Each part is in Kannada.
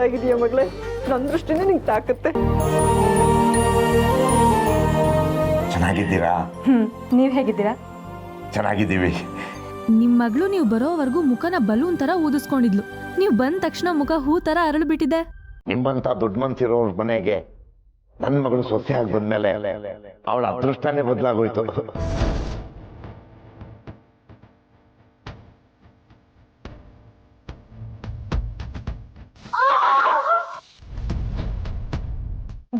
ಮುದ್ದಾಗಿದೆಯಾ ಮಗಳೇ, ನನ್ನ ದೃಷ್ಟಿನೇ ನಿಂಗೆ ತಾಕತ್ತೆ. ಚೆನ್ನಾಗಿದ್ದೀರಾ? ನೀವ್ ಹೇಗಿದ್ದೀರಾ? ಚೆನ್ನಾಗಿದ್ದೀವಿ. ನಿಮ್ ಮಗಳು ನೀವು ಬರೋವರೆಗೂ ಮುಖನ ಬಲೂನ್ ತರ ಊದಿಸ್ಕೊಂಡಿದ್ಲು. ನೀವು ಬಂದ ತಕ್ಷಣ ಮುಖ ಹೂ ತರ ಅರಳು ಬಿಟ್ಟಿದೆ. ನಿಮ್ಮಂತ ದೊಡ್ಡ ಮನ್ಸಿರೋರ್ ಮನೆಗೆ ನನ್ನ ಮಗಳು ಸೊಸೆಯಾಗಿ ಬಂದ್ಮೇಲೆ ಅವಳ ಅದೃಷ್ಟನೇ ಬದಲಾಗೋಯ್ತು.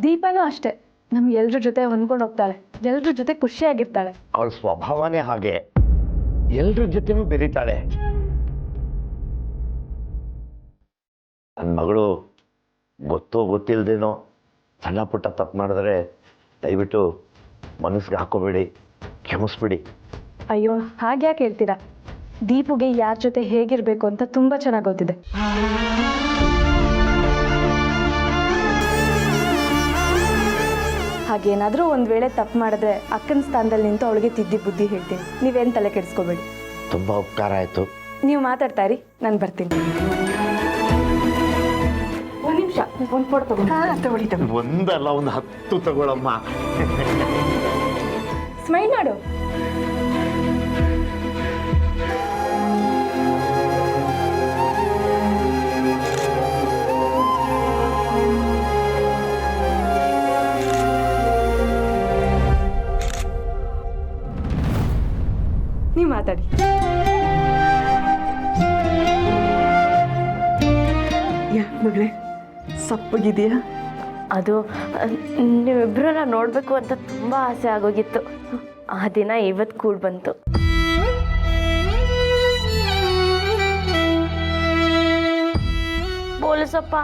ದೀಪನೂ ಅಷ್ಟೇ, ನಮ್ ಎಲ್ರ ಜೊತೆ ಹೊಂದ್ಕೊಂಡು ಹೋಗ್ತಾಳೆ, ಎಲ್ರ ಜೊತೆ ಖುಷಿಯಾಗಿರ್ತಾಳೆ. ಅವಳ ಸ್ವಭಾವನೇ ಹಾಗೆ, ಎಲ್ರ ಜೊತೆನೂ ಬೆರೀತಾಳೆ. ನನ್ನ ಮಗಳು ಗೊತ್ತೋ ಗೊತ್ತಿಲ್ಲದೇನೋ ಸಣ್ಣ ಪುಟ್ಟ ತಪ್ಪು ಮಾಡಿದ್ರೆ ದಯವಿಟ್ಟು ಮನಸ್ಸಿಗೆ ಹಾಕೋಬೇಡಿ, ಕ್ಷಮಿಸ್ಬಿಡಿ. ಅಯ್ಯೋ ಹಾಗ್ಯಾಕೆ ಹೇಳ್ತೀರಾ? ದೀಪುಗೆ ಯಾರ ಜೊತೆ ಹೇಗಿರ್ಬೇಕು ಅಂತ ತುಂಬಾ ಚೆನ್ನಾಗಿ ಗೊತ್ತಿದೆ. ಹಾಗೇನಾದ್ರೂ ಒಂದ್ ವೇಳೆ ತಪ್ಪು ಮಾಡಿದ್ರೆ ಅಕ್ಕನ ಸ್ಥಾನದಲ್ಲಿ ನಿಂತು ಅವಳಿಗೆ ತಿದ್ದಿ ಬುದ್ಧಿ ಹೇಳ್ತೀನಿ. ನೀವೇನ್ ತಲೆ ಕೆಡಿಸ್ಕೋಬೇಡಿ. ತುಂಬಾ ಉಪಕಾರ ಆಯ್ತು. ನೀವು ಮಾತಾಡ್ತಾ ಇರಿ, ನಾನು ಬರ್ತೀನಿ. ಒಂದ್ ನಿಮಿಷ, ಒಂದು ಫೋಟೋ ತಗೊಳ್ಳಿ. ಒಂದಲ್ಲ ಒಂದು 10 ತಗೊಳಮ್ಮ. ಸ್ಮೈಲ್ ಮಾಡು. ನೀವು ಮಾತಾಡಿ. ಯಾಕೆ ಮಗಳೇ, ಸಪ್ಪಗಿದೆಯಾ? ಅದು ನೀವಿಬ್ಬರನ್ನ ನೋಡಬೇಕು ಅಂತ ತುಂಬ ಆಸೆ ಆಗೋಗಿತ್ತು. ಆ ದಿನ ಇವತ್ತು ಕೂಡ ಬಂತು. ಪೊಲೀಸಪ್ಪ,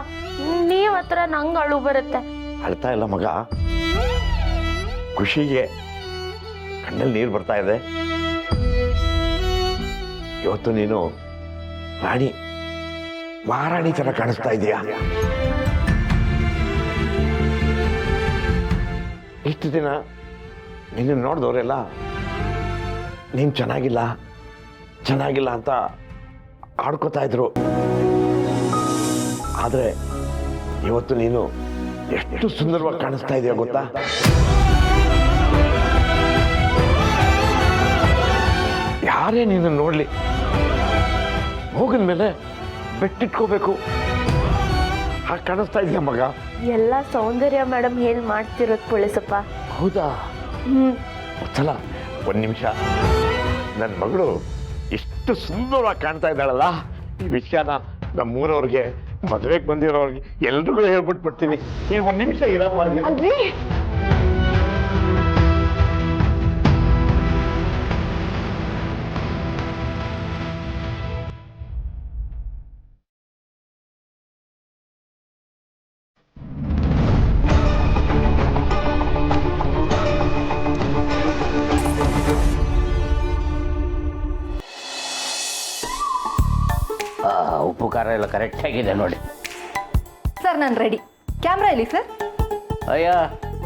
ನೀವ್ ಹತ್ರ ನಂಗೆ ಅಳು ಬರುತ್ತೆ. ಅಳ್ತಾ ಇಲ್ಲ ಮಗ, ಖುಷಿಗೆ ಕಣ್ಣಲ್ಲಿ ನೀರು ಬರ್ತಾ ಇದೆ. ಇವತ್ತು ನೀನು ರಾಣಿ, ಮಹಾರಾಣಿ ತರ ಕಾಣಿಸ್ತಾ ಇದೀಯಾ. ಇಷ್ಟು ದಿನ ನಿನ್ನ ನೋಡಿದವರೆಲ್ಲ ನೀನು ಚೆನ್ನಾಗಿಲ್ಲ ಚೆನ್ನಾಗಿಲ್ಲ ಅಂತ ಆಡ್ಕೋತಾ ಇದ್ರು. ಆದ್ರೆ ಇವತ್ತು ನೀನು ಎಷ್ಟು ಸುಂದರವಾಗಿ ಕಾಣಿಸ್ತಾ ಇದೆಯಾ ಗೊತ್ತಾ? ಯಾರೇ ನೀನು ನೋಡ್ಲಿ, ಹೋಗಿದ ಮೇಲೆ ಬೆಟ್ಟಿಟ್ಕೋಬೇಕು, ಹಾಗೆ ಕಾಣಿಸ್ತಾ ಇದೆಯಾ ಮಗ. ಎಲ್ಲ ಸೌಂದರ್ಯ ಮೇಡಮ್ ಹೇಳಿ ಮಾಡ್ತಿರೋದು ಪೊಲೀಸಪ್ಪ. ಹೌದಾ? ಸಲ ಒಂದು ನಿಮಿಷ, ನನ್ನ ಮಗಳು ಇಷ್ಟು ಸುಂದರವಾಗಿ ಕಾಣ್ತಾ ಇದ್ದಾಳಲ್ಲ, ಈ ವಿಷಯನ ನಮ್ಮೂರವ್ರಿಗೆ, ಮದುವೆಗೆ ಬಂದಿರೋರಿಗೆ ಎಲ್ರಿಗೂ ಹೇಳ್ಬಿಟ್ಟು ಬಿಡ್ತೀನಿ. ನೀವು ಒಂದು ನಿಮಿಷ ಇರಮ್ಮ. ಉಪ್ಪು ಖಾರ ಎಲ್ಲ ಕರೆಕ್ಟ್ ಆಗಿದೆ ನೋಡಿ. ಸರ್ ನಾನು ರೆಡಿ. ಕ್ಯಾಮ್ರಾ ಇಲ್ಲಿ ಸರ್. ಅಯ್ಯ,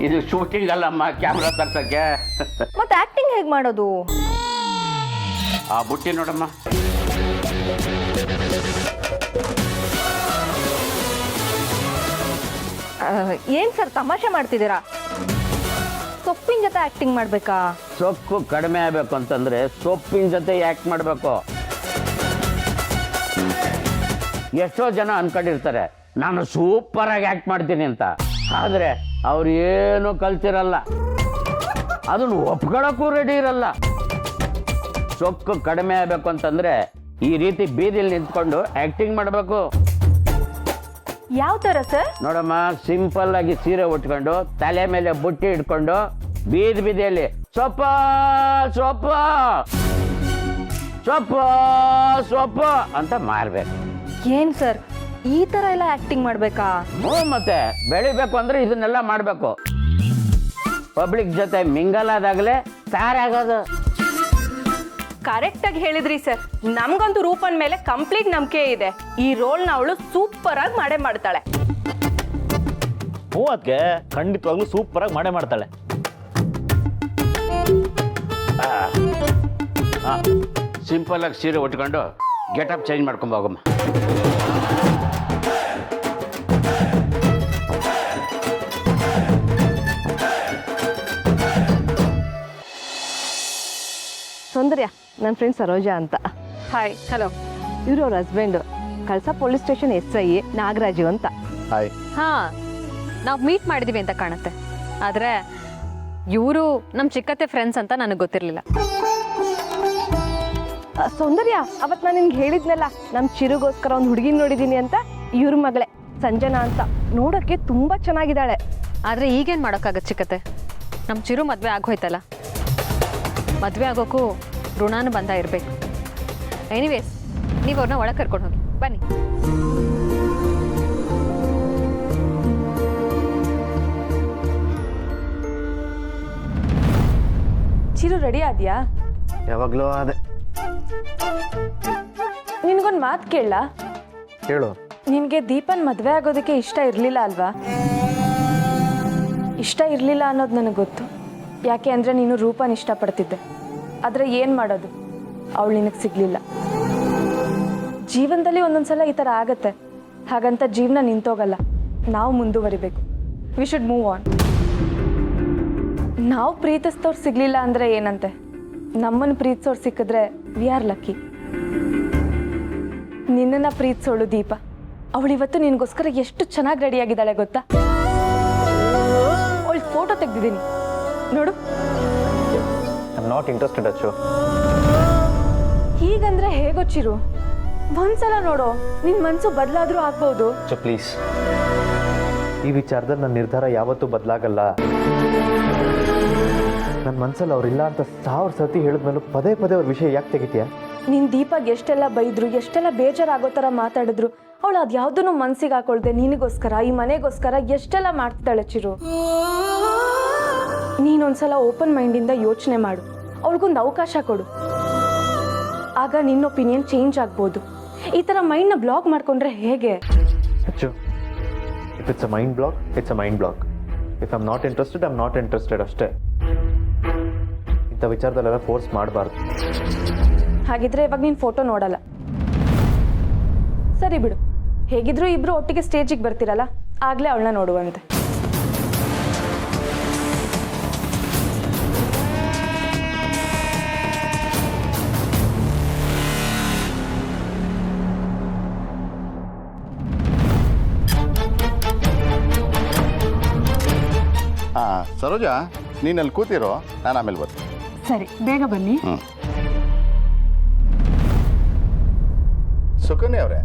ಇದು ಶೂಟಿಂಗ್ ಅಲ್ಲಮ್ಮ, ಕ್ಯಾಮ್ರಾ ತರ್ಸಕ್ಕೆ. ಮತ್ತೆ ಆಕ್ಟಿಂಗ್ ಹೇಗೆ ಮಾಡೋದು? ಆ ಬುಟ್ಟಿ ನೋಡಮ್ಮ. ಏನ್ ಸರ್ ತಮಾಷೆ ಮಾಡ್ತಿದ್ದೀರಾ? ಸೊಪ್ಪಿನ ಜೊತೆ ಆಕ್ಟಿಂಗ್ ಮಾಡ್ಬೇಕಾ? ಸೊಪ್ಪು ಕಡಿಮೆ ಆಗ್ಬೇಕು ಅಂತಂದ್ರೆ ಸೊಪ್ಪಿನ ಜೊತೆ ಆಕ್ಟ್ ಮಾಡಬೇಕು. ಎಷ್ಟೋ ಜನ ಅನ್ಕೊಂಡಿರ್ತಾರೆ ನಾನು ಸೂಪರ್ ಆಗಿ ಆಕ್ಟ್ ಮಾಡ್ತೀನಿ ಅಂತ, ಆದ್ರೆ ಅವ್ರು ಏನು ಕಲ್ತಿರಲ್ಲ, ಅದನ್ನು ಒಪ್ಕೊಳ್ಳೋಕ್ಕೂ ರೆಡಿ ಇರಲ್ಲ. ಸೊಕ್ಕು ಕಡಿಮೆ ಆಗ್ಬೇಕು ಅಂತಂದ್ರೆ ಈ ರೀತಿ ಬೀದಿಲಿ ನಿಂತ್ಕೊಂಡು ಆಕ್ಟಿಂಗ್ ಮಾಡಬೇಕು. ಯಾವ ತರ ಸರ್? ನೋಡಮ್ಮ, ಸಿಂಪಲ್ ಆಗಿ ಸೀರೆ ಉಟ್ಕೊಂಡು ತಲೆ ಮೇಲೆ ಬುಟ್ಟಿ ಇಟ್ಕೊಂಡು ಬೀದಿಯಲ್ಲಿ ಸೊಪ್ಪ ಸೊಪ್ಪ ಸೊಪ್ಪ ಸೊಪ್ಪ ಅಂತ ಮಾರ್ಬೇಕು. ಏನ್ ಸರ್ ಈ ತರ ಎಲ್ಲ ಆಕ್ಟಿಂಗ್ ಮಾಡ್ಬೇಕಾ? ಮತ್ತೆ ಬೆಳಿಬೇಕು ಅಂದ್ರೆ ಇದನ್ನೆಲ್ಲ ಮಾಡ್ಬೇಕು. ಪಬ್ಲಿಕ್ ಜೊತೆ ಮಿಂಗಲ್ ಆದಾಗಲೇ ಸ್ಟಾರ್ ಆಗೋದು. ಕರೆಕ್ಟ್ ಆಗಿ ಹೇಳಿದ್ರಿ ಸರ್. ನಮ್ಗಂತೂ ರೂಪನ್ ಮೇಲೆ ಕಂಪ್ಲೀಟ್ ನಂಬಿಕೆ ಇದೆ. ಈ ರೋಲ್ನ ಅವಳು ಸೂಪರ್ ಆಗಿ ಮಾಡೇ ಮಾಡ್ತಾಳೆ. ಅದಕ್ಕೆ ಖಂಡಿತವಾಗ್ಲೂ ಸೂಪರ್ ಆಗಿ ಮಾಡೇ ಮಾಡ್ತಾಳೆ. ಸಿಂಪಲ್ ಆಗಿ ಸೀರೆ ಉಟ್ಕೊಂಡು ಗೆಟಪ್ ಚೇಂಜ್ ಮಾಡ್ಕೊಂಡು ಹೋಗಮ್ಮ. ಸೌಂದರ್ಯ, ನನ್ನ ಫ್ರೆಂಡ್ ಸರೋಜಾ ಅಂತ. Hi, hello. ಇವರು ಅವ್ರ ಹಸ್ಬೆಂಡು, ಕಳಸ ಪೊಲೀಸ್ ಸ್ಟೇಷನ್ SI ನಾಗರಾಜು ಅಂತ. ಹಾಯ್. ಹಾಂ, ನಾವು ಮೀಟ್ ಮಾಡಿದ್ದೀವಿ ಅಂತ ಕಾಣುತ್ತೆ. ಆದರೆ ಇವರು ನಮ್ಮ ಚಿಕ್ಕತ್ತೆ ಫ್ರೆಂಡ್ಸ್ ಅಂತ ನನಗೆ ಗೊತ್ತಿರಲಿಲ್ಲ. ಸೌಂದರ್ಯ, ಅವತ್ತು ನಾನು ನಿನ್ಗೆ ಹೇಳಿದ್ನಲ್ಲ, ನಮ್ಮ ಚಿರುಗೋಸ್ಕರ ಒಂದು ಹುಡುಗಿನ ನೋಡಿದ್ದೀನಿ ಅಂತ. ಇವ್ರ ಮಗಳೇ ಸಂಜನಾ ಅಂತ. ನೋಡೋಕ್ಕೆ ತುಂಬ ಚೆನ್ನಾಗಿದ್ದಾಳೆ. ಆದರೆ ಈಗೇನು ಮಾಡೋಕ್ಕಾಗತ್ತೆ ಚಿಕ್ಕತ್ತೆ? ನಮ್ಮ ಚಿರು ಮದುವೆ ಆಗೋಯ್ತಲ್ಲ, ಮದುವೆ ಆಗೋಕ್ಕೂ ಋಣಾನು ಬಂದ ಇರಬೇಕು. ಎನಿವೇಸ್, ನೀವು ಅವ್ರನ್ನ ಒಳಗೆ ಕರ್ಕೊಂಡು ಹೋಗಿ ಬನ್ನಿ. ಚಿರು, ರೆಡಿ ಆದ್ಯಾ? ಯಾವಾಗಲೂ ಅದೇ. ನಿನ್ಗೊಂದು ಮಾತು ಕೇಳಲ್ಲ? ಹೇಳು. ನಿನಗೆ ದೀಪನ್ ಮದುವೆ ಆಗೋದಕ್ಕೆ ಇಷ್ಟ ಇರಲಿಲ್ಲ ಅಲ್ವಾ? ಇಷ್ಟ ಇರಲಿಲ್ಲ ಅನ್ನೋದು ನನಗೆ ಗೊತ್ತು. ಯಾಕೆ ಅಂದರೆ ನೀನು ರೂಪನ ಇಷ್ಟಪಡ್ತಿದ್ದೆ. ಆದರೆ ಏನು ಮಾಡೋದು, ಅವಳು ನಿನಗೆ ಸಿಗಲಿಲ್ಲ. ಜೀವನದಲ್ಲಿ ಒಂದೊಂದ್ಸಲ ಈ ಥರ ಆಗತ್ತೆ. ಹಾಗಂತ ಜೀವನ ನಿಂತೋಗಲ್ಲ. ನಾವು ಮುಂದುವರಿಬೇಕು. We should move on. ನಾವು ಪ್ರೀತಿಸ್ತವ್ರು ಸಿಗಲಿಲ್ಲ ಅಂದರೆ ಏನಂತೆ, ನಮ್ಮನ್ನು ಪ್ರೀತಿಸೋರು ಸಿಕ್ಕಿದ್ರೆ ವಿ ಆರ್ ಲಕ್ಕಿ. ನಿನ್ನನ್ನು ಪ್ರೀತಿಸೋಳು ದೀಪ. ಅವಳಿವತ್ತು ನಿನಗೋಸ್ಕರ ಎಷ್ಟು ಚೆನ್ನಾಗಿ ರೆಡಿಯಾಗಿದ್ದಾಳೆ ಗೊತ್ತಾ? ಅವಳು ಫೋಟೋ ತೆಗೆದಿದ್ದೀನಿ ನೋಡು. ಐ ಆಮ್ ನಾಟ್ ಇಂಟ್ರೆಸ್ಟೆಡ್ ಅಚ್ಚು. ಹೀಗಂದ್ರೆ ಹೇಗೋ ಚಿರು, ಒಂದ್ಸಲ ನೋಡು, ನಿನ್ನ ಮನಸ್ಸು ಬದಲಾದ್ರೂ ಆಗ್ಬೋದು. ಅಚ್ಚು ಪ್ಲೀಸ್, ಈ ವಿಚಾರದಲ್ಲಿ ನನ್ನ ನಿರ್ಧಾರ ಯಾವತ್ತೂ ಬದಲಾಗಲ್ಲ. ನನ್ನ ಮನಸ್ಸಲ್ಲಿ ಅವರಿಲ್ಲ ಅಂತ 1000 ಸತಿ ಹೇಳಿದ್ಮೇಲೂ ಪದೇ ಪದೇ ಅವ್ರ ವಿಷಯ ಯಾಕೆ ತೆಗಿತೀಯ? ನಿನ್ನ ದೀಪಾಗ ಎಷ್ಟೆಲ್ಲ ಬೈದ್ರು, ಎಷ್ಟೆಲ್ಲ ಬೇಜಾರಾಗೋ ಥರ ಮಾತಾಡಿದ್ರು, ಅವಳು ಅದು ಯಾವುದನ್ನು ಮನ್ಸಿಗೆ ಹಾಕೊಳ್ದೆ ನಿನಗೋಸ್ಕರ, ಈ ಮನೆಗೋಸ್ಕರ ಎಷ್ಟೆಲ್ಲ ಮಾಡ್ತಿದ್ದಾಳೆ ಚಿರು. ನೀನೊಂದ್ಸಲ ಓಪನ್ ಮೈಂಡಿಂದ ಯೋಚನೆ ಮಾಡು, ಅವಳಿಗೊಂದು ಅವಕಾಶ ಕೊಡು. ಆಗ ನಿನ್ನ ಒಪಿನಿಯನ್ ಚೇಂಜ್ ಆಗ್ಬೋದು. ಈ ಥರ ಮೈಂಡ್ನ ಬ್ಲಾಕ್ ಮಾಡ್ಕೊಂಡ್ರೆ ಹೇಗೆ? Achchu, if it's a mind block, it's a mind block. If I am not interested, I am not interested ಅಷ್ಟೇ. ಇಂಥ ವಿಚಾರದಲ್ಲೆಲ್ಲ ಫೋರ್ಸ್ ಮಾಡಬಾರ್ದು. ಹಾಗಿದ್ರೆ ಇವಾಗ ನೀನು ಫೋಟೋ ನೋಡಲ್ಲ. ಸರಿ ಬಿಡು, ಹೇಗಿದ್ರು ಇಬ್ರು ಒಟ್ಟಿಗೆ ಸ್ಟೇಜಿಗೆ ಬರ್ತಿರಲ್ಲ, ಆಗಲೇ ಅವಳನ್ನ ನೋಡುವಂತೆ. ಸರೋಜಾ, ನೀನು ಅಲ್ಲಿ ಕೂತಿರೋ, ನಾನು ಆಮೇಲೆ ಬರ್ತೀನಿ. ಸರಿ, ಬೇಗ ಬನ್ನಿ. ಸುಕನ್ಯಾ ಅವರೇ,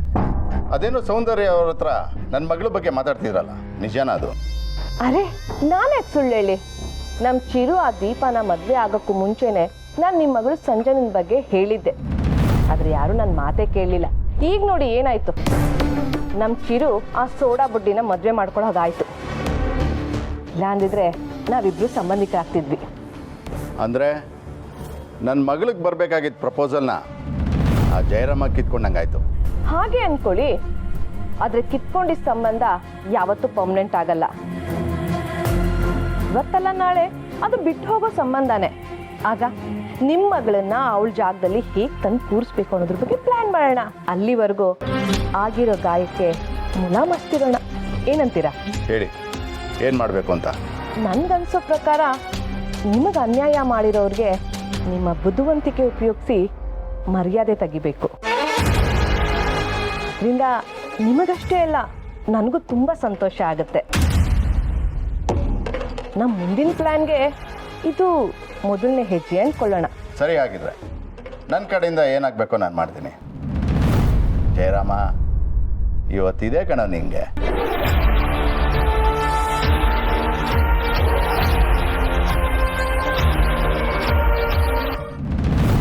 ಅದೇನೋ ಸೌಂದರ್ಯ ಅವ್ರ ಹತ್ರ ನನ್ನ ಮಗಳ ಬಗ್ಗೆ ಮಾತಾಡ್ತಿದ್ರಲ್ಲ, ನಿಜಾನ ಅದು? ಅರೆ, ನಾನೇ ಸುಳ್ಳು ಹೇಳಿ? ನಮ್ಮ ಚಿರು ಆ ದೀಪನ ಮದುವೆ ಆಗೋಕ್ಕೂ ಮುಂಚೆನೆ ನಾನು ನಿಮ್ಮ ಮಗಳು ಸಂಜನನ ಬಗ್ಗೆ ಹೇಳಿದ್ದೆ. ಆದರೆ ಯಾರೂ ನನ್ನ ಮಾತೇ ಕೇಳಲಿಲ್ಲ. ಈಗ ನೋಡಿ ಏನಾಯ್ತು, ನಮ್ಮ ಚಿರು ಆ ಸೋಡಾ ಬುಡ್ಡಿನ ಮದುವೆ ಮಾಡ್ಕೊಳ್ಳೋದಾಯ್ತು. ಇಲ್ಲ ಅಂದಿದ್ರೆ ನಾವಿಬ್ರು ಸಂಬಂಧಿಕರಾಗ್ತಿದ್ವಿ. ಅಂದರೆ ನನ್ನ ಮಗಳಿಗೆ ಬರಬೇಕಾಗಿದ್ದ ಪ್ರಪೋಸಲ್ನ ಆ ಜಯರಾಮ ಕಿತ್ಕೊಂಡಂಗಾಯ್ತು. ಹಾಗೆ ಅನ್ಕೊಳ್ಳಿ, ಆದರೆ ಕಿತ್ಕೊಂಡಿದ್ದ ಸಂಬಂಧ ಯಾವತ್ತೂ ಪರ್ಮನೆಂಟ್ ಆಗಲ್ಲ. ಇವತ್ತಲ್ಲ ನಾಳೆ ಅದು ಬಿಟ್ಟು ಹೋಗೋ ಸಂಬಂಧನೇ. ಆಗ ನಿಮ್ಮ ಮಗಳನ್ನ ಅವಳ ಜಾಗದಲ್ಲಿ ಹೇಗೆ ತಂದು ಕೂರಿಸ್ಬೇಕು ಅನ್ನೋದ್ರ ಬಗ್ಗೆ ಪ್ಲಾನ್ ಮಾಡೋಣ. ಅಲ್ಲಿವರೆಗೂ ಆಗಿರೋ ಗಾಯಕ್ಕೆ ಮುಲಾಮಸ್ತಿರೋಣ. ಏನಂತೀರಾ? ಹೇಳಿ, ಏನು ಮಾಡಬೇಕು ಅಂತ? ನನ್ಗನ್ಸೋ ಪ್ರಕಾರ ನಿಮಗೆ ಅನ್ಯಾಯ ಮಾಡಿರೋರಿಗೆ ನಿಮ್ಮ ಬುದ್ಧಿವಂತಿಕೆ ಉಪಯೋಗಿಸಿ ಮರ್ಯಾದೆ ತೆಗಿಬೇಕು. ಇದರಿಂದ ನಿಮಗಷ್ಟೇ ಅಲ್ಲ, ನನಗೂ ತುಂಬ ಸಂತೋಷ ಆಗುತ್ತೆ. ನಮ್ಮ ಮುಂದಿನ ಪ್ಲ್ಯಾನ್ಗೆ ಇದು ಮೊದಲನೇ ಹೆಜ್ಜೆ ಅಂದ್ಕೊಳ್ಳೋಣ. ಸರಿ, ಆಗಿದ್ರೆ ನನ್ನ ಕಡೆಯಿಂದ ಏನಾಗಬೇಕೋ ನಾನು ಮಾಡ್ತೀನಿ. ಜಯರಾಮ, ಇವತ್ತಿದೆ ಕಣ ನಿಂಗೆ.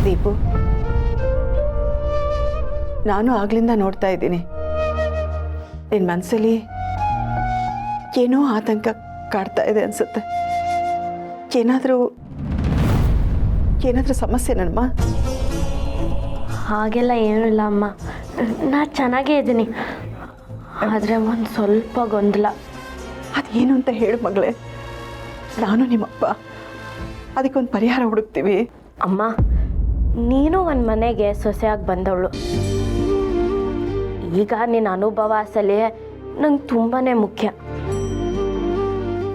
ದೀಪು, ನಾನು ಆಗ್ಲಿಂದ ನೋಡ್ತಾ ಇದ್ದೀನಿ, ನಿನ್ನ ಮನಸ್ಸಲ್ಲಿ ಏನೋ ಆತಂಕ ಕಾಡ್ತಾ ಇದೆ ಅನ್ಸುತ್ತೆ. ಏನಾದರೂ ಸಮಸ್ಯೆ ನನ್ನಮ್ಮ? ಹಾಗೆಲ್ಲ ಏನೂ ಇಲ್ಲ ಅಮ್ಮ, ನಾ ಚೆನ್ನಾಗೇ ಇದ್ದೀನಿ. ಆದರೆ ಒಂದು ಸ್ವಲ್ಪ ಗೊಂದಲ. ಅದೇನು ಅಂತ ಹೇಳು ಮಗಳೇ, ನಾನು ನಿಮ್ಮಪ್ಪ ಅದಕ್ಕೊಂದು ಪರಿಹಾರ ಹುಡುಕ್ತೀವಿ. ಅಮ್ಮ, ನೀನು ಒಂದು ಮನೆಗೆ ಸೊಸೆಯಾಗಿ ಬಂದವಳು. ಈಗ ನಿನ್ನ ಅನುಭವ ಸಲಹೆ ನಂಗೆ ತುಂಬಾ ಮುಖ್ಯ.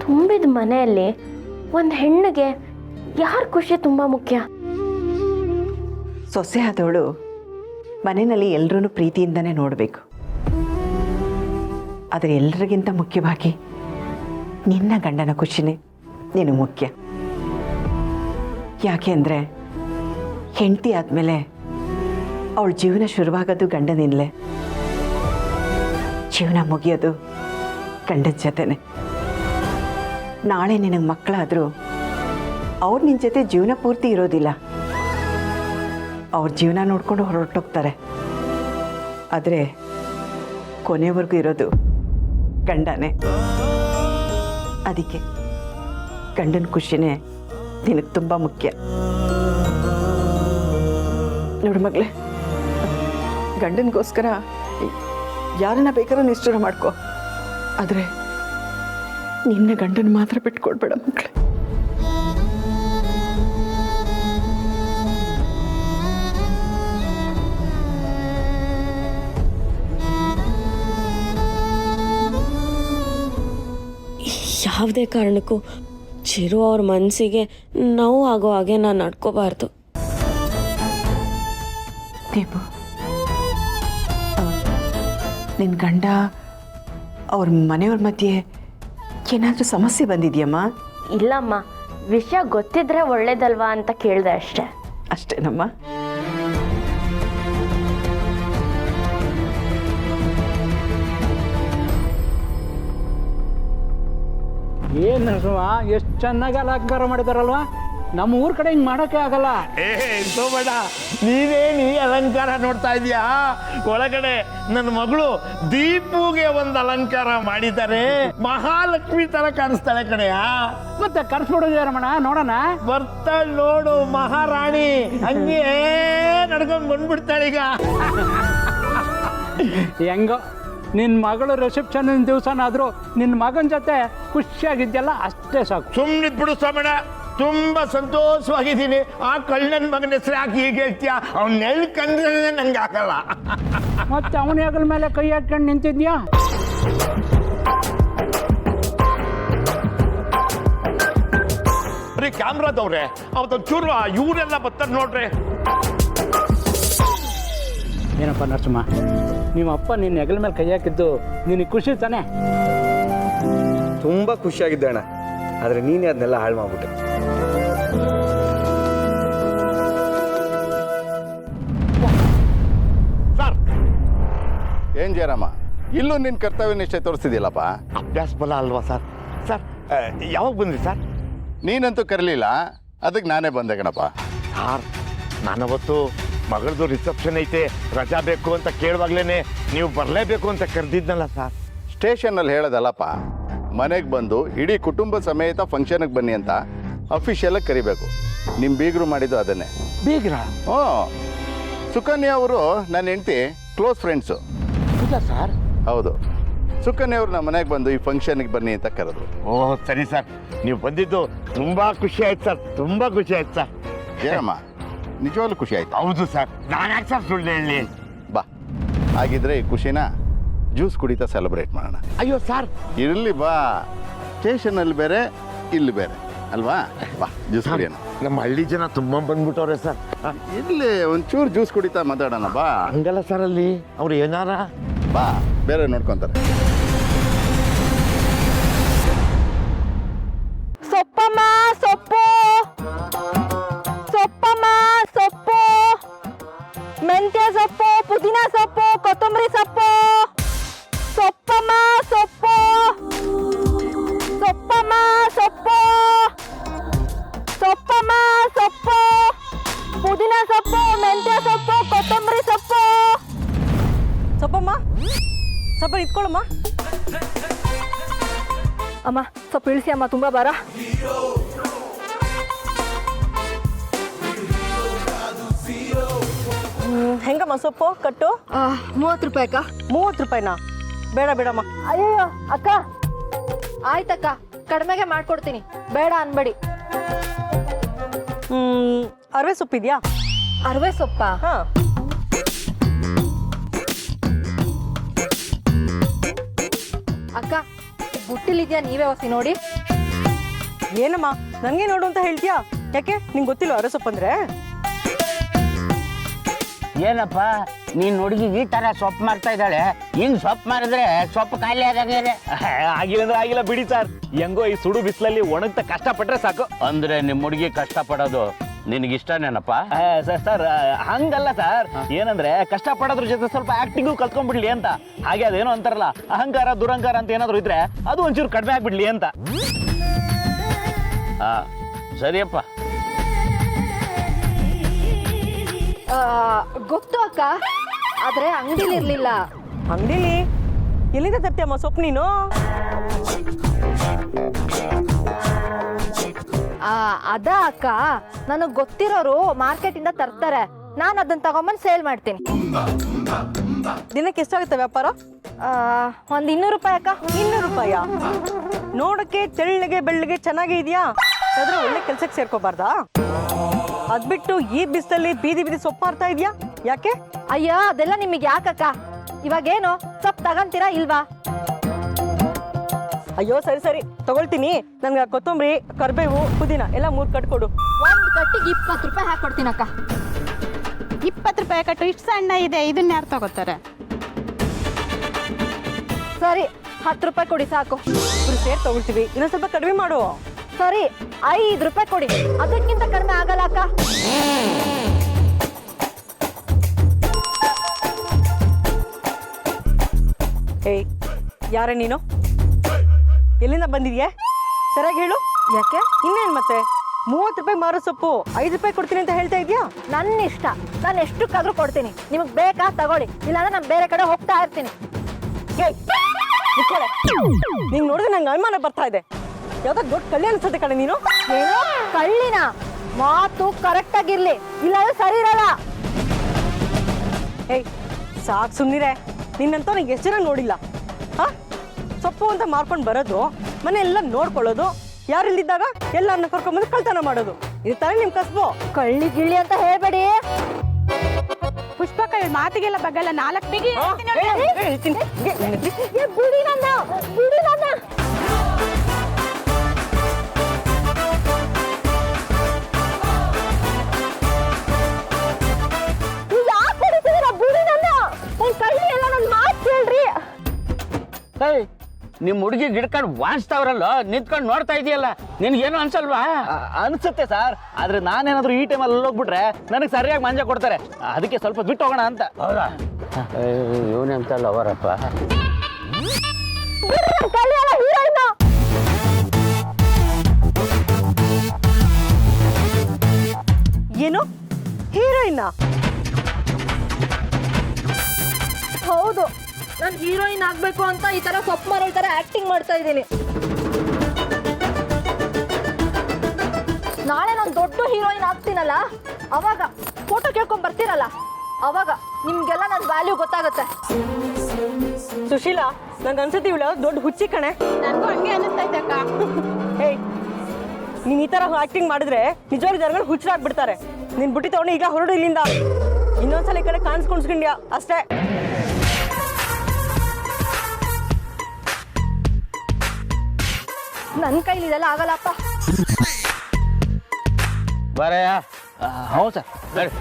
ತುಂಬಿದ ಮನೆಯಲ್ಲಿ ಒಂದು ಹೆಣ್ಣಿಗೆ ಯಾರ ಖುಷಿ ತುಂಬ ಮುಖ್ಯ? ಸೊಸೆ ಆದವಳು ಮನೆಯಲ್ಲಿ ಎಲ್ಲರೂ ಪ್ರೀತಿಯಿಂದನೇ ನೋಡಬೇಕು. ಆದರೆ ಎಲ್ಲರಿಗಿಂತ ಮುಖ್ಯವಾಗಿ ನಿನ್ನ ಗಂಡನ ಖುಷಿನೇ ನಿನಗೆ ಮುಖ್ಯ. ಯಾಕೆ ಅಂದರೆ ಹೆಂಡತಿ ಆದಮೇಲೆ ಅವಳ ಜೀವನ ಶುರುವಾಗೋದು ಗಂಡನಿಂದಲೇ, ಜೀವನ ಮುಗಿಯೋದು ಗಂಡನ ಜೊತೆನೆ. ನಾಳೆ ನಿನಗೆ ಮಕ್ಕಳಾದರೂ ಅವ್ರು ನಿನ್ನ ಜೊತೆ ಜೀವನ ಪೂರ್ತಿ ಇರೋದಿಲ್ಲ. ಅವ್ರ ಜೀವನ ನೋಡ್ಕೊಂಡು ಹೊರಟೋಗ್ತಾರೆ. ಆದರೆ ಕೊನೆವರೆಗೂ ಇರೋದು ಗಂಡನೇ. ಅದಕ್ಕೆ ಗಂಡನ ಖುಷಿನೇ ನಿನಗೆ ತುಂಬ ಮುಖ್ಯ. ನೋಡು ಮಗಳೇ, ಗಂಡನಿಗೋಸ್ಕರ ಯಾರನ್ನ ಬೇಕಾದ್ರೂ ನಿಷ್ಠುರ ಮಾಡ್ಕೋ, ಆದರೆ ನಿನ್ನ ಗಂಡನ ಮಾತ್ರ ಬಿಟ್ಕೊಡ್ಬೇಡ ಮಗಳೇ. ಯಾವುದೇ ಕಾರಣಕ್ಕೂ ಚಿರು ಅವ್ರ ಮನಸ್ಸಿಗೆ ನೋವು ಆಗೋ ಹಾಗೆ ನಾನು ನಡ್ಕೋಬಾರ್ದು. ದೀಪು, ನಿನ್ನ ಗಂಡ ಅವ್ರ ಮನೆಯವ್ರ ಮಧ್ಯೆ ಏನಾದರೂ ಸಮಸ್ಯೆ ಬಂದಿದೆಯಮ್ಮ? ಇಲ್ಲಮ್ಮ, ವಿಷಯ ಗೊತ್ತಿದ್ರೆ ಒಳ್ಳೇದಲ್ವಾ ಅಂತ ಕೇಳಿದೆ ಅಷ್ಟೇ. ಅಷ್ಟೇನಮ್ಮ? ಏನು ಎಷ್ಟು ಚೆನ್ನಾಗಿ ಅಲಂಕಾರ ಮಾಡಿದಾರಲ್ವಾ? ನಮ್ಮ ಊರ ಕಡೆ ಹಿಂಗೆ ಮಾಡೋಕ್ಕೆ ಆಗಲ್ಲ. ಸೋಮಣ್ಣ, ನೀನೇನು ಈ ಅಲಂಕಾರ ನೋಡ್ತಾ ಇದೀಯಾ? ಒಳಗಡೆ ನನ್ನ ಮಗಳು ದೀಪುಗೆ ಒಂದು ಅಲಂಕಾರ ಮಾಡಿದ್ದಾರೆ. ಮಹಾಲಕ್ಷ್ಮಿ ತರ ಕಾಣಿಸ್ತಾಳೆ ಕಡೆಯಾ. ಮತ್ತೆ ಕರ್ಸ್ಬಿಡೋದು ರಮಣ, ನೋಡೋಣ. ಬರ್ತಾಳೆ ನೋಡು ಮಹಾರಾಣಿ, ಹಂಗೆ ನಡ್ಕೊಂಡು ಬಂದ್ಬಿಡ್ತಾಳೆ ಈಗ. ಹೆಂಗೋ ನಿನ್ನ ಮಗಳು ರಿಸೆಪ್ಷನ್ ದಿವಸನಾದರೂ ನಿನ್ನ ಮಗನ ಜೊತೆ ಖುಷಿಯಾಗಿದ್ದೆಲ್ಲ ಅಷ್ಟೇ ಸಾಕು. ಸುಮ್ಮನಿದ್ ಬಿಡು ಸೋಮಣ್ಣ, ತುಂಬಾ ಸಂತೋಷವಾಗಿದ್ದೀನಿ. ಆ ಕಳ್ಳನ ಮಗನ ಹೆಸರು ಯಾಕೆ ಹೀಗೆ ಹೇಳ್ತೀಯಾ? ಅವ್ನ ಎಲ್ಲಿ ಕಂಡ್ರೆ ನಂಗೆ ಆಗಲ್ಲ. ಮತ್ತೆ ಅವನ ಹೆಗಲ ಮೇಲೆ ಕೈ ಹಾಕೊಂಡು ನಿಂತಿದ್ಯಾ? ಬರೀ ಕ್ಯಾಮ್ರಾದವ್ರೆ, ಅವತ್ತೊಂದು ಚೂರು ಇವರೆಲ್ಲ ಬರ್ತಾರೆ ನೋಡ್ರಿ. ಏನಪ್ಪ ನರಸಿಂಹ, ನಿಮ್ಮ ಅಪ್ಪ ನಿನ್ನ ಹೆಗಲ ಮೇಲೆ ಕೈ ಹಾಕಿದ್ದು ನಿನಗೆ ಖುಷಿ ತಾನೆ? ತುಂಬ ಖುಷಿಯಾಗಿದ್ದೆ ಅಣ್ಣ, ಆದರೆ ನೀನೇ ಅದನ್ನೆಲ್ಲ ಹಾಳು ಮಾಡ್ಬಿಟ್ಟೆ. ಸರ್, ಏನ್ ಜಯರಾಮ, ಇಲ್ಲೂ ನಿನ್ನ ಕರ್ತವ್ಯ ನಿಷ್ಠೆ ತೋರಿಸ್ತಿದ್ಯಲ್ಲಪ್ಪ? ಅಭ್ಯಾಸ ಬಲ ಅಲ್ವಾ ಸರ್? ಸರ್, ಯಾವಾಗ ಬಂದ್ರಿ ಸರ್? ನೀನಂತೂ ಕರೀಲಿಲ್ಲ, ಅದಕ್ಕೆ ನಾನೇ ಬಂದೆ ಕಣಪ್ಪ. ಸರ್, ನಾನವತ್ತು ಮಗಳದು ರಿಸೆಪ್ಷನ್ ಐತೆ, ರಜಾ ಬೇಕು ಅಂತ ಕೇಳುವಾಗ್ಲೇನೆ ನೀವು ಬರಲೇಬೇಕು ಅಂತ ಕರೆದಿದ್ನಲ್ಲ ಸರ್. ಸ್ಟೇಷನ್ನಲ್ಲಿ ಹೇಳೋದಲ್ಲಪ್ಪ, ಮನೆಗೆ ಬಂದು ಇಡೀ ಕುಟುಂಬ ಸಮೇತ ಫಂಕ್ಷನ್ಗೆ ಬನ್ನಿ ಅಂತ ಅಫಿಷಿಯಲಾಗಿ ಕರಿಬೇಕು. ನಿಮ್ಮ ಬೀಗರು ಮಾಡಿದ್ದು ಅದನ್ನೇ. ಬೀಗ್ರಾ? ಹ್ಞೂ, ಸುಕನ್ಯಾ ಅವರು ನನ್ನ ಹೆಂಡತಿ ಕ್ಲೋಸ್ ಫ್ರೆಂಡ್ಸು. ಹೌದಾ ಸರ್? ಹೌದು, ಸುಕನ್ಯಾ ಅವರು ನಮ್ಮ ಮನೆಗೆ ಬಂದು ಈ ಫಂಕ್ಷನ್ಗೆ ಬನ್ನಿ ಅಂತ ಕರೆದ್ರು. ಓಹ್ ಸರಿ ಸರ್, ನೀವು ಬಂದಿದ್ದು ತುಂಬಾ ಖುಷಿ ಆಯ್ತು ಸರ್, ತುಂಬಾ ಖುಷಿ ಆಯ್ತು ಸರ್. ಏನಮ್ಮ, ನಿಜವಾಗ್ಲೂ ಖುಷಿ ಆಯ್ತು? ಹೌದು ಸರ್, ನಾನು ಯಾಕೆ ಸರ್ ಸುಳ್ಳು ಹೇಳಿ? ಬಾ, ಹಾಗಿದ್ರೆ ಈ ಖುಷಿನ ಜ್ಯೂಸ್ ಕುಡಿತಾ ಸೆಲೆಬ್ರೇಟ್ ಮಾಡೋಣ. ಅಯ್ಯೋ ಸರ್, ಇರಲಿ ಬಾ, ಸ್ಟೇಷನಲ್ಲಿ ಬೇರೆ ಇಲ್ಲಿ ಬೇರೆ ಅಲ್ವಾ? ಬಾ ಜ್ಯೂಸ್ ಕುಡಿಯೋಣ. ನಮ್ಮ ಹಳ್ಳಿ ಜನ ತುಂಬಾ ಬಂದ್ಬಿಟ್ಟವ್ರೆ ಸರ್. ಇಲ್ಲಿ ಒಂಚೂರು ಜ್ಯೂಸ್ ಕುಡಿತಾ ಮಾತಾಡೋಣ ಬಾ. ಹಂಗಲ್ಲ ಸರ್, ಅಲ್ಲಿ ಅವ್ರು ಏನಾರ ಬಾ, ಬೇರೆ ನೋಡ್ಕೊಂತಾರೆ. ಸೊಪ್ಪಮ್ಮ ಸೊಪ್ಪು, ಸೊಪ್ಪಮ್ಮ ಸೊಪ್ಪು, ಮೆಂತ್ಯ ಸೊಪ್ಪು, ಪುದೀನ ಸೊಪ್ಪು, ಕೊತ್ತಂಬರಿ ಸೊಪ್ಪು. ಸೊಪ್ಪಮ್ಮ ಸೊಪ್ಪು, ಸೊಪ್ಪಮ್ಮ ಸೊಪ್ಪು, ಸೊಪ್ಪಮ್ಮ ಸೊಪ್ಪು, ಪುದೀನ ಸೊಪ್ಪು, ಮೆಂತ್ಯ ಸೊಪ್ಪು, ಕೊತ್ತಂಬರಿ ಸೊಪ್ಪು. ಸೊಪ್ಪಮ್ಮ, ಸ್ವಲ್ಪ ಇಟ್ಕೊಳ್ಳಮ್ಮ. ಅಮ್ಮ ಸ್ವಲ್ಪ ಇಳಿಸಿ ಅಮ್ಮ, ತುಂಬ ಬಾರ. ಹೆಂಗಮ್ಮ ಸೊಪ್ಪು ಕಟ್ಟು? 30 ರೂಪಾಯಿ ಅಕ್ಕ. 30 ರೂಪಾಯಿನಾ? ಬೇಡ ಬೇಡಮ್ಮ. ಅಯ್ಯೋ ಅಕ್ಕ, ಆಯ್ತಕ್ಕ, ಕಡಿಮೆಗೆ ಮಾಡ್ಕೊಡ್ತೀನಿ, ಬೇಡ ಅನ್ಬೇಡಿ. ಅರವೆ ಸೊಪ್ಪಿದ್ಯಾ? ಅರವೆ ಸೊಪ್ಪ? ಹಾಂ. ಅಕ್ಕ, ಬುಟ್ಟಿಲಿದ್ಯಾ, ನೀವೇ ಹೊಸಿ ನೋಡಿ. ಏನಮ್ಮ, ನನಗೆ ನೋಡು ಅಂತ ಹೇಳ್ತೀಯಾ? ಯಾಕೆ ನಿಂಗೆ ಗೊತ್ತಿಲ್ಲ ಅರವೆ ಸೊಪ್ಪು ಅಂದರೆ? ಏನಪ್ಪ ನೀನ್ ಹುಡುಗಿ ಈ ತರ ಸೊಪ್ಪು ಮಾರ್ತಾ ಇದ್ದಾಳೆ ಹಿಂಗ್ ಸೊಪ್ಪು ಮಾರಿದ್ರೆ ಸೊಪ್ಪು ಖಾಲಿ ಆದಂಗೆ ಆಗಿಲ್ಲ ಅಂದ್ರೆ ಆಗಿಲ್ಲ ಬಿಡಿ ಸರ್, ಹೆಂಗೋ ಈ ಸುಡು ಬಿಸಿಲಲ್ಲಿ ಒಣಗ್ತಾ ಕಷ್ಟಪಟ್ರೆ ಸಾಕು. ಅಂದ್ರೆ ನಿಮ್ ಹುಡುಗಿ ಕಷ್ಟಪಡೋದು ನಿನಗಿಷ್ಟನೇನಪ್ಪ? ಸರ್ ಹಂಗಲ್ಲ ಸರ್, ಏನಂದ್ರೆ ಕಷ್ಟ ಪಡೋದ್ರ ಜೊತೆ ಸ್ವಲ್ಪ ಆಕ್ಟಿಂಗು ಕಲ್ತ್ಕೊಂಡ್ಬಿಡ್ಲಿ ಅಂತ. ಹಾಗೆ ಅದೇನೋ ಅಂತಾರಲ್ಲ, ಅಹಂಕಾರ ದುರಂಕಾರ ಅಂತ ಏನಾದ್ರು ಇದ್ರೆ ಅದು ಒಂಚೂರು ಕಡಿಮೆ ಆಗ್ಬಿಡ್ಲಿ ಅಂತ. ಸರಿಯಪ್ಪ. ಗೊತ್ತು ಅಕ್ಕ, ಆದ್ರೆ ಅಂಗಡಿಲಿ ಇರ್ಲಿಲ್ಲ. ಅಂಗಡಿಲಿ ಎಲ್ಲಿಂದ ತರ್ತೀಯಮ್ಮ ಸೊಪ್ಪು ನೀನು? ಅದ ಅಕ್ಕ, ನನಗ್ ಗೊತ್ತಿರೋರು ಮಾರ್ಕೆಟ್ ಇಂದ ತರ್ತಾರೆ, ನಾನು ಅದನ್ನ ತಗೊಂಬಂದ್ ಸೇಲ್ ಮಾಡ್ತೀನಿ. ದಿನಕ್ಕೆ ಎಷ್ಟಾಗುತ್ತೆ ವ್ಯಾಪಾರ? ಒಂದ್ 200 ರೂಪಾಯಿ ಅಕ್ಕ. 200 ರೂಪಾಯ? ನೋಡಕ್ಕೆ ತೆಳ್ಳಗೆ ಬೆಳ್ಳಗೆ ಚೆನ್ನಾಗಿ ಇದೆಯಾ, ಆದ್ರೆ ಒಳ್ಳೆ ಕೆಲ್ಸಕ್ಕೆ ಸೇರ್ಕೋಬಾರ್ದಾ? ಅದ್ಬಿಟ್ಟು ಈ ಬಿಸಿಲಲ್ಲಿ ಬೀದಿ ಬೀದಿ ಸೊಪ್ಪು ಮಾರ್ತಾ ಇದೆಯಾ, ಯಾಕೆ? ಅಯ್ಯೋ ಅದೆಲ್ಲ ನಿಮಗೆ ಯಾಕಕ್ಕ, ಇವಾಗೇನು ಸೊಪ್ಪು ತಗಂತೀರಾ ಇಲ್ವಾ? ಅಯ್ಯೋ ಸರಿ ಸರಿ ತಗೊಳ್ತೀನಿ. ನನ್ಗೆ ಕೊತ್ತಂಬರಿ, ಕರ್ಬೇವು, ಪುದೀನ ಎಲ್ಲ 3 ಕಟ್ ಕೊಡು. ಒಂದ್ ಕಟ್ಟಿಗೆ 20 ರೂಪಾಯಿ ಹಾಕೊಡ್ತೀನಿ ಅಕ್ಕ. 20 ರೂಪಾಯಿ ಕಟ್ಟು ಇಷ್ಟು ಸಣ್ಣ ಇದೆ, ಇದನ್ನ ಯಾರು ತಗೋತಾರೆ? ಸರಿ 10 ರೂಪಾಯಿ ಕೊಡಿ ಸಾಕು. ಇಬ್ರು ಸೇರ್ ತಗೊಳ್ತೀವಿ, ಇನ್ನೊಂದ್ ಸ್ವಲ್ಪ ಕಡಿಮೆ ಮಾಡು. ಸರಿ 5 ರೂಪಾಯಿ ಕೊಡಿ, ಅದಕ್ಕಿಂತ ಕಡಿಮೆ ಆಗಲ್ಲ ಅಕ್ಕ. ಏಯ್ ಯಾರೇ ನೀನು? ಎಲ್ಲಿಂದ ಬಂದಿದ್ಯಾ? ಸರಿಯಾಗಿ ಹೇಳು. ಯಾಕೆ? ಇನ್ನೇನ್ ಮತ್ತೆ 30 ರೂಪಾಯಿ ಮಾರೋ ಸೊಪ್ಪು 5 ರೂಪಾಯಿ ಕೊಡ್ತೀನಿ ಅಂತ ಹೇಳ್ತಾ ಇದೆಯಾ? ನನ್ನ ಇಷ್ಟ, ನಾನು ಎಷ್ಟಕ್ಕಾದ್ರೂ ಕೊಡ್ತೀನಿ. ನಿಮಗೆ ಬೇಕಾ ತಗೊಳ್ಳಿ, ಇಲ್ಲಾಂದ್ರೆ ನಾನು ಬೇರೆ ಕಡೆ ಹೋಗ್ತಾ ಇರ್ತೀನಿ. ನೀನ್ ನೋಡಿದ್ರೆ ನಂಗೆ ಅನುಮಾನ ಬರ್ತಾ ಇದೆ. ಯಾವ್ದೋ ದೊಡ್ಡ ಕಳ್ಳಿ ಅನ್ಸುತ್ತೆ ಕಡೆ ನೀನು. ಏನೋ ಕಳ್ಳಿನ ಮಾತು ಕರೆಕ್ಟ್ ಆಗಿರ್ಲಿ, ಇಲ್ಲಾಂದ್ರೆ ಸರಿ ಇರಲ್ಲ. ಏಯ್ ಸಾಕು ಸುಮ್ಮನಿರೆ. ನಿನ್ನಂತ ನನಗೆ ಎಷ್ಟು ಜನ ನೋಡಿಲ್ಲ. ಹಾ, ಸೊಪ್ಪು ಅಂತ ಮಾರ್ಕೊಂಡು ಬರೋದು, ಮನೆ ಎಲ್ಲ ನೋಡ್ಕೊಳ್ಳೋದು, ಯಾರಿಲ್ದಿದ್ದಾಗ ಎಲ್ಲರನ್ನ ಕರ್ಕೊಂಡ್ಬಂದು ಕಳ್ತನ ಮಾಡೋದು, ಇದು ತಾನೇ ನಿಮ್ ಕಸ್ಬು. ಕಳ್ಳಿ ಗಿಳ್ಳಿ ಅಂತ ಹೇಳ್ಬೇಡಿ. ಪುಷ್ಪಕ ಮಾತಿಗೆಲ್ಲ ಬಗ್ಗಲ್ಲ, 4 ಬಿಗಿ ಬಿಡಿ ನನ್ನ, ಬಿಡಿ ನನ್ನ. ಯಾಕೆ ಹೊಡಿತಿದ್ದೀರಾ? ಬಿಡಿ ನನ್ನ. ಕಳ್ಳಿ ಎಲ್ಲ ನನ್ನ ಮಾತು ಕೇಳ್ರಿ. ನಿಮ್ ಹುಡುಗಿ ಗಿಡ್ಕೊಂಡು ವಾಣಿಸ್ತಾವ್ರಲ್ಲ, ನಿಂತ್ಕೊಂಡು ನೋಡ್ತಾ ಇದೆಯಲ್ಲ, ನಿನ್ಗೇನು ಅನ್ಸಲ್ವಾ? ಅನ್ಸುತ್ತೆ ಸರ್, ಆದ್ರೆ ನಾನೇನಾದ್ರೂ ಈ ಟೈಮಲ್ಲಿ ಹೋಗ್ಬಿಟ್ರೆ ನನಗೆ ಸರಿಯಾಗಿ ಮಂಜ ಕೊಡ್ತಾರೆ. ಅದಕ್ಕೆ ಸ್ವಲ್ಪ ಬಿಟ್ಟು ಹೋಗೋಣ ಅಂತ. ಹೌದಾ? ಇವನೆಂತಲ್ಲ ಅವರಪ್ಪ. ಕಳ್ಳಿ ಎಲ್ಲ ಹೀರೋಯಿನ್. ಏನು ಹೀರೋಯಿನ್? ಹೌದು, ನಾನು ಹೀರೋಯಿನ್ ಆಗ್ಬೇಕು ಅಂತ ಈ ತರ ಸೊಪ್ಪು ಮಾರೋ ತರ ಆಕ್ಟಿಂಗ್ ಮಾಡ್ತಾ ಇದ್ದೀನಿ. ನಾಳೆ ನಾನು ದೊಡ್ಡ ಹೀರೋಯಿನ್ ಆಗ್ತೀನಲ್ಲ, ಅವಾಗ ಫೋಟೋ ಕೇಳ್ಕೊಂಡ್ ಬರ್ತೀರಲ್ಲ, ಅವಾಗ ನಿಮ್ಗೆಲ್ಲ ನನ್ನ ವ್ಯಾಲ್ಯೂ ಗೊತ್ತಾಗುತ್ತೆ. ಸುಶೀಲಾ, ನಂಗೆ ಅನ್ಸುತ್ತೆ ಇವಳು ದೊಡ್ಡ ಹುಚ್ಚಿ ಕಣೆ. ನನಗೂ ಹಂಗೆ ಅನಿಸ್ತಾ ಇದ್ದಕ್ಕ. ಏಯ್ ನೀನ್ ಈ ತರ ಆಕ್ಟಿಂಗ್ ಮಾಡಿದ್ರೆ ನಿಜವಾಗ್ಲೂ ಜನಗಳು ಹುಚ್ಚರಾಗ್ಬಿಡ್ತಾರೆ. ನೀನ್ ಬುಟ್ಟಿ ತಗೊಂಡು ಈಗ ಹೊರಡು ಇಲ್ಲಿಂದ. ಇನ್ನೊಂದ್ಸಲ ಈ ಕಡೆ ಕಾಣಿಸ್ಕೊಂಡ್ಸ್ಕೊಂಡ್ಯಾ ಅಷ್ಟೇ. ನನ್ನ ಕೈಲಿ ಇದೆಲ್ಲ ಆಗಲ್ಲಪ್ಪ. ಬರಯ್ಯ. ಹೌದು ಸರ್, ಬರ್ರಿ.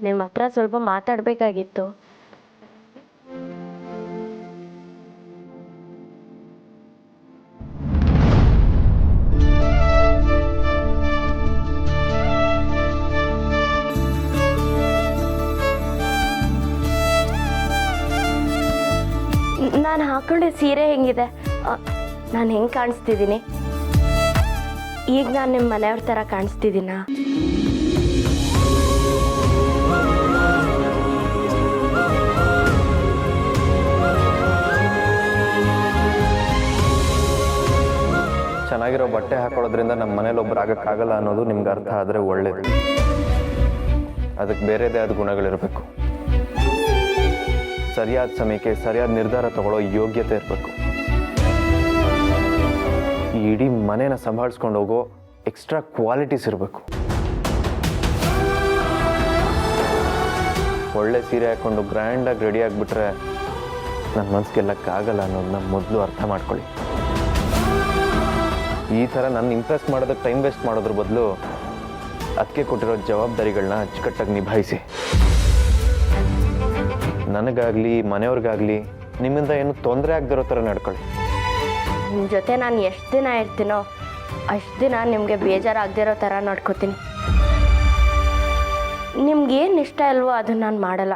ನಿಮ್ಮ ಹತ್ರ ಸ್ವಲ್ಪ ಮಾತಾಡಬೇಕಾಗಿತ್ತು. ನಾನು ಹಾಕೊಂಡೆ ಸೀರೆ ಹೆಂಗಿದೆ? ನಾನು ಹೆಂಗೆ ಕಾಣಿಸ್ತಿದ್ದೀನಿ? ಈಗ ನಾನು ನಿಮ್ಮ ಮನೆಯವ್ರ ಥರ ಕಾಣಿಸ್ತಿದ್ದೀನಾ? ಚೆನ್ನಾಗಿರೋ ಬಟ್ಟೆ ಹಾಕೊಳ್ಳೋದ್ರಿಂದ ನಮ್ಮ ಮನೇಲಿ ಒಬ್ರು ಆಗಕ್ಕಾಗಲ್ಲ ಅನ್ನೋದು ನಿಮ್ಗೆ ಅರ್ಥ ಆದರೆ ಒಳ್ಳೇದು. ಅದಕ್ಕೆ ಬೇರೆದೇ ಆದ ಗುಣಗಳಿರಬೇಕು. ಸರಿಯಾದ ಸಮಯಕ್ಕೆ ಸರಿಯಾದ ನಿರ್ಧಾರ ತಗೊಳ್ಳೋ ಯೋಗ್ಯತೆ ಇರಬೇಕು. ಈ ಇಡೀ ಮನೇನ ಸಂಭಾಳಿಸ್ಕೊಂಡು ಹೋಗೋ ಎಕ್ಸ್ಟ್ರಾ ಕ್ವಾಲಿಟೀಸ್ ಇರಬೇಕು. ಒಳ್ಳೆ ಸೀರೆ ಹಾಕ್ಕೊಂಡು ಗ್ರ್ಯಾಂಡಾಗಿ ರೆಡಿ ಆಗಿಬಿಟ್ರೆ ನನ್ನ ಮನ್ಸು ಗೆಲ್ಲಕ್ಕಾಗಲ್ಲ ಅನ್ನೋದನ್ನ ಮೊದಲು ಅರ್ಥ ಮಾಡ್ಕೊಳ್ಳಿ. ಈ ಥರ ನನ್ನ ಇಂಪ್ರೆಸ್ ಮಾಡೋದಕ್ಕೆ ಟೈಮ್ ವೇಸ್ಟ್ ಮಾಡೋದ್ರ ಬದಲು ಅದಕ್ಕೆ ಕೊಟ್ಟಿರೋ ಜವಾಬ್ದಾರಿಗಳನ್ನ ಅಚ್ಚುಕಟ್ಟಾಗಿ ನಿಭಾಯಿಸಿ. ನನಗಾಗಲಿ ಮನೆಯವ್ರಿಗಾಗಲಿ ನಿಮ್ಮಿಂದ ಏನು ತೊಂದರೆ ಆಗದಿರೋ ಥರ ನಡ್ಕೊಳ್ಳಿ. ನಿಮ್ಮ ಜೊತೆ ನಾನು ಎಷ್ಟು ದಿನ ಇರ್ತೀನೋ ಅಷ್ಟು ದಿನ ನಿಮಗೆ ಬೇಜಾರಾಗದಿರೋ ಥರ ನಡ್ಕೋತೀನಿ. ನಿಮ್ಗೇನು ಇಷ್ಟ ಇಲ್ವೋ ಅದನ್ನು ನಾನು ಮಾಡಲ್ಲ.